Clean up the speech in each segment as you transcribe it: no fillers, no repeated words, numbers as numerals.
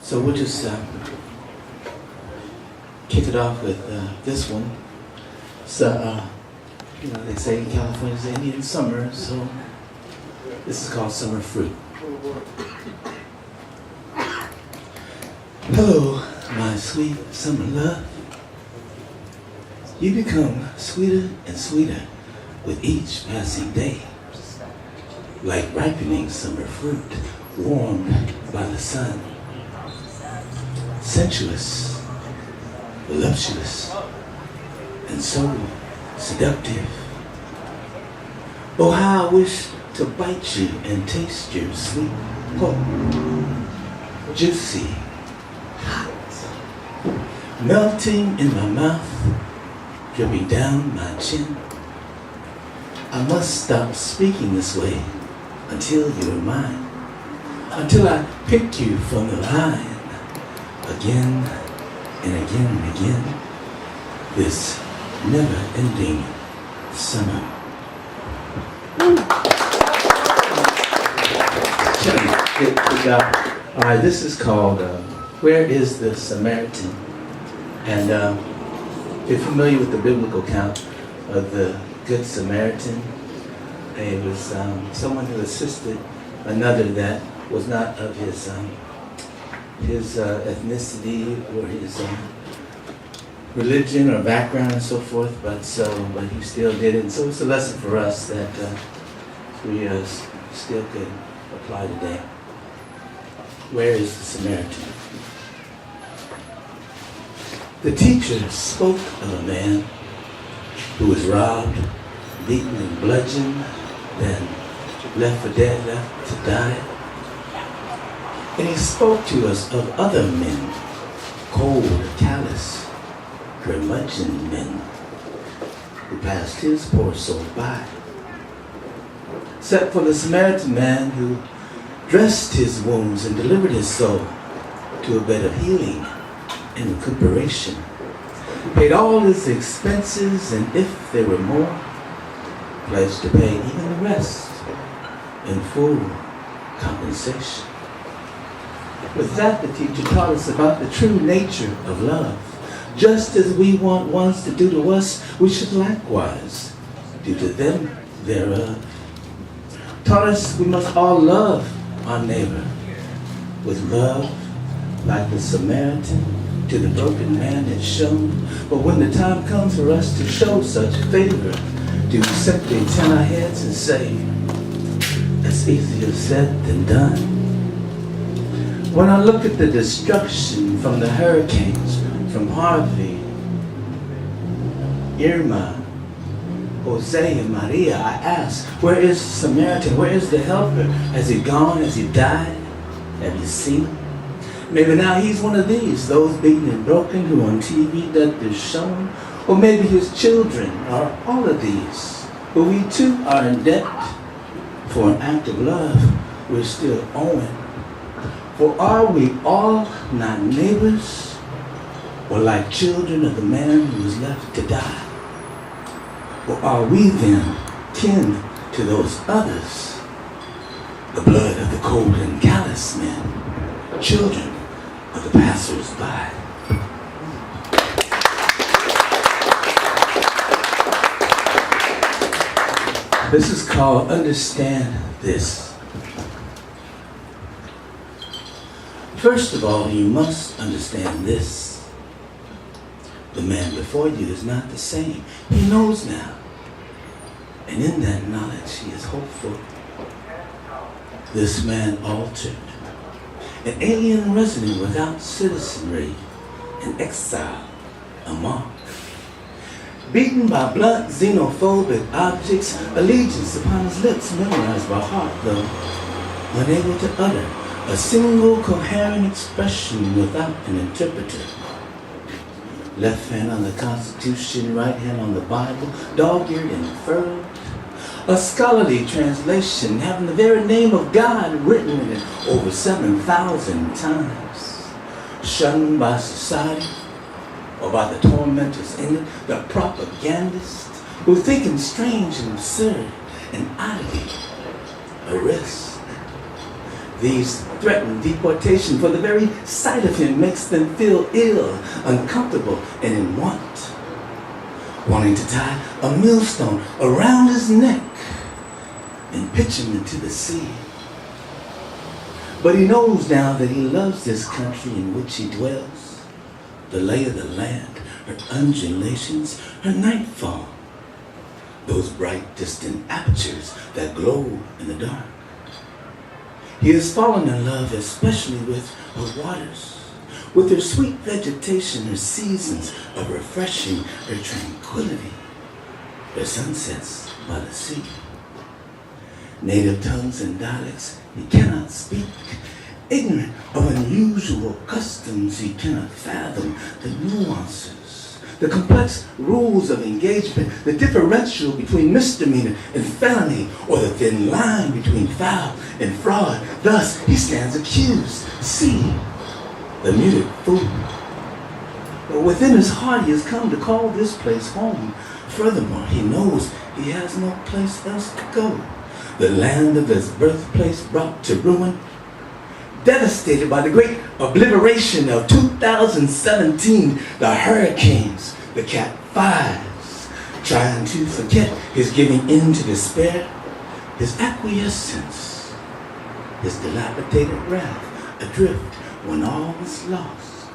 So we'll just kick it off with this one. So, they say in California it's Indian summer, so this is called Summer Fruit. Hello, my sweet summer love. You become sweeter and sweeter with each passing day, like ripening summer fruit warmed by the sun. Sensuous, voluptuous, and so seductive. Oh, how I wish to bite you and taste your sweet pulp. Juicy, hot, melting in my mouth, dripping down my chin. I must stop speaking this way until you're mine, until I pick you from the line. Again and again and again, this never-ending summer. Good job. All right, this is called Where is the Samaritan? And if you're familiar with the biblical account of the Good Samaritan, it was someone who assisted another that was not of his ethnicity or his religion or background and so forth, but he still did it. And so it's a lesson for us that we still could apply today. Where is the Samaritan? The teacher spoke of a man who was robbed, beaten and bludgeoned, then left for dead, left to die. And he spoke to us of other men, cold, callous, curmudgeon men, who passed his poor soul by. Except for the Samaritan man who dressed his wounds and delivered his soul to a bed of healing and recuperation, paid all his expenses, and if there were more, pledged to pay even the rest in full compensation. With that, the teacher taught us about the true nature of love. Just as we want ones to do to us, we should likewise do to them thereof. Taught us we must all love our neighbor with love like the Samaritan to the broken man had shown. But when the time comes for us to show such favor, do we simply turn our heads and say, it's easier said than done? When I look at the destruction from the hurricanes, from Harvey, Irma, Jose, and Maria, I ask, where is the Samaritan? Where is the helper? Has he gone? Has he died? Have you seen him? Maybe now he's one of these, those beaten and broken who on TV that is shown. Or maybe his children are all of these, but we too are in debt for an act of love we're still owing. For are we all not neighbors, or like children of the man who was left to die? Or are we then kin to those others, the blood of the cold and callous men, children of the passers-by? This is called Understand This. First of all, you must understand this. The man before you is not the same. He knows now. And in that knowledge, he is hopeful. This man altered. An alien resident without citizenry, an exile, a mark. Beaten by blunt xenophobic objects, allegiance upon his lips, memorized by heart, though unable to utter a single coherent expression without an interpreter. Left hand on the Constitution, right hand on the Bible, dog-eared and furrowed. A scholarly translation having the very name of God written in it over 7,000 times. Shunned by society or by the tormentors in it, the propagandists who think him strange and absurd and oddity a risk. These threaten deportation, for the very sight of him makes them feel ill, uncomfortable, and in want, wanting to tie a millstone around his neck and pitch him into the sea. But he knows now that he loves this country in which he dwells, the lay of the land, her undulations, her nightfall, those bright distant apertures that glow in the dark. He has fallen in love especially with her waters, with her sweet vegetation, her seasons of refreshing, her tranquility, her sunsets by the sea. Native tongues and dialects he cannot speak, ignorant of unusual customs he cannot fathom, the nuances, the complex rules of engagement, the differential between misdemeanor and felony, or the thin line between foul and fraud. Thus he stands accused. See, the muted fool. But within his heart he has come to call this place home. Furthermore, he knows he has no place else to go. The land of his birthplace brought to ruin, devastated by the great obliteration of 2017, the hurricanes, the Cat 5s, trying to forget his giving in to despair, his acquiescence, his dilapidated wrath, adrift when all was lost.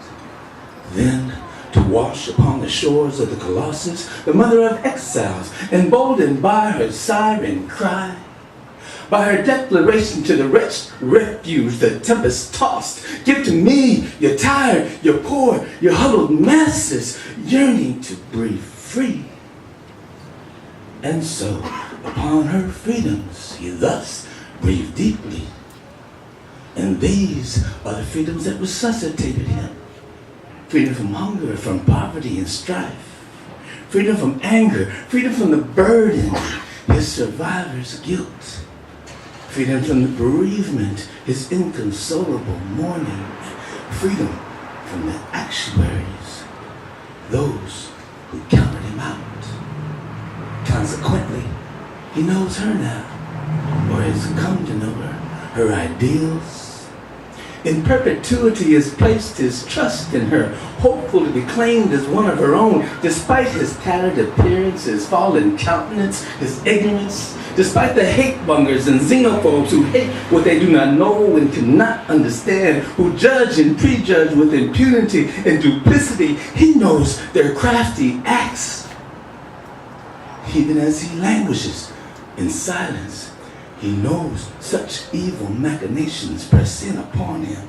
Then, to wash upon the shores of the Colossus, the mother of exiles, emboldened by her siren cry, by her declaration to the wretched refuge, the tempest-tossed, give to me, you're tired, you're poor, you're huddled masses, yearning to breathe free. And so, upon her freedoms, he thus breathed deeply. And these are the freedoms that resuscitated him. Freedom from hunger, from poverty and strife. Freedom from anger, freedom from the burden, his survivor's guilt. Freedom from the bereavement, his inconsolable mourning. Freedom from the actuaries, those who counted him out. Consequently, he knows her now, or has come to know her ideals. In perpetuity has placed his trust in her, hopeful to be claimed as one of her own, despite his tattered appearance, his fallen countenance, his ignorance, despite the hate-mongers and xenophobes who hate what they do not know and cannot understand, who judge and prejudge with impunity and duplicity. He knows their crafty acts. Even as he languishes in silence, he knows such evil machinations press in upon him.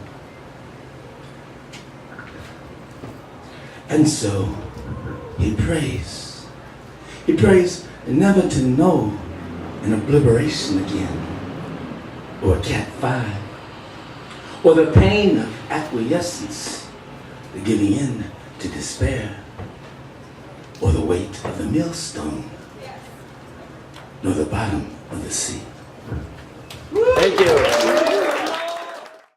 And so he prays. He prays never to know an obliteration again, or a Cat 5, or the pain of acquiescence, the giving in to despair, or the weight of the millstone, nor the bottom of the sea. Thank you.